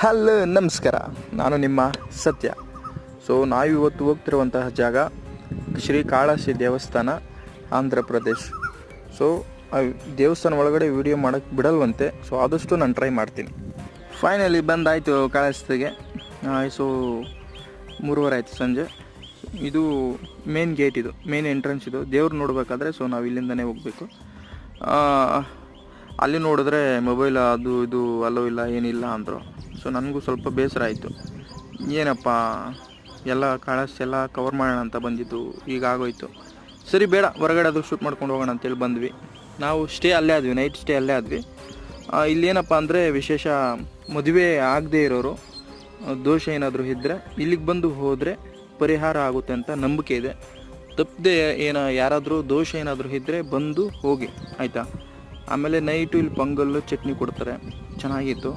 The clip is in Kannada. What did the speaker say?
ಹಲೋ ನಮಸ್ಕಾರ, ನಾನು ನಿಮ್ಮ ಸತ್ಯ. ಸೊ ನಾವಿವತ್ತು ಹೋಗ್ತಿರುವಂತಹ ಜಾಗ ಶ್ರೀಕಾಳಹಸ್ತಿ ದೇವಸ್ಥಾನ, ಆಂಧ್ರ ಪ್ರದೇಶ್. ಸೊ ಆ ದೇವಸ್ಥಾನ ಒಳಗಡೆ ವಿಡಿಯೋ ಮಾಡೋಕ್ಕೆ ಬಿಡಲ್ವಂತೆ. ಸೊ ಆದಷ್ಟು ನಾನು ಟ್ರೈ ಮಾಡ್ತೀನಿ. ಫೈನಲಿ ಬಂದಾಯಿತು ಕಾಳಹಸ್ತಿಗೆ. ಸೊ 3:30 ಆಯಿತು ಸಂಜೆ. ಇದು ಮೇನ್ ಗೇಟ್, ಇದು ಮೇನ್ ಎಂಟ್ರೆನ್ಸ್. ಇದು ದೇವ್ರು ನೋಡಬೇಕಾದ್ರೆ ಸೊ ನಾವು ಇಲ್ಲಿಂದನೇ ಹೋಗಬೇಕು. ಅಲ್ಲಿ ನೋಡಿದ್ರೆ ಮೊಬೈಲ್ ಅದು ಇದು ಅಲ್ಲೋ ಇಲ್ಲ ಏನಿಲ್ಲ ಅಂದರು. ಸೊ ನನಗೂ ಸ್ವಲ್ಪ ಬೇಸರ ಆಯಿತು. ಏನಪ್ಪ ಎಲ್ಲ ಕಾಳಹಸ್ತಿ ಎಲ್ಲ ಕವರ್ ಮಾಡೋಣ ಅಂತ ಬಂದಿದ್ದು, ಈಗ ಆಗೋಯ್ತು. ಸರಿ ಬೇಡ, ಹೊರಗಡೆ ಅದು ಶೂಟ್ ಮಾಡ್ಕೊಂಡು ಹೋಗೋಣ ಅಂತೇಳಿ ಬಂದ್ವಿ. ನಾವು ಸ್ಟೇ ಅಲ್ಲೇ ಆದ್ವಿ, ನೈಟ್ ಸ್ಟೇ ಅಲ್ಲೇ ಆದ್ವಿ. ಇಲ್ಲೇನಪ್ಪ ಅಂದರೆ ವಿಶೇಷ, ಮದುವೆ ಆಗದೇ ಇರೋರು ದೋಷ ಏನಾದರೂ ಇದ್ದರೆ ಇಲ್ಲಿಗೆ ಬಂದು ಹೋದರೆ ಪರಿಹಾರ ಆಗುತ್ತೆ ಅಂತ ನಂಬಿಕೆ ಇದೆ. ತಪ್ಪದೆ ಯಾರಾದರೂ ದೋಷ ಏನಾದರೂ ಇದ್ದರೆ ಬಂದು ಹೋಗಿ, ಆಯಿತಾ. ಆಮೇಲೆ ನೈಟು ಇಲ್ಲಿ ಪೊಂಗಲ್ಲು ಚಟ್ನಿ ಕೊಡ್ತಾರೆ, ಚೆನ್ನಾಗಿತ್ತು.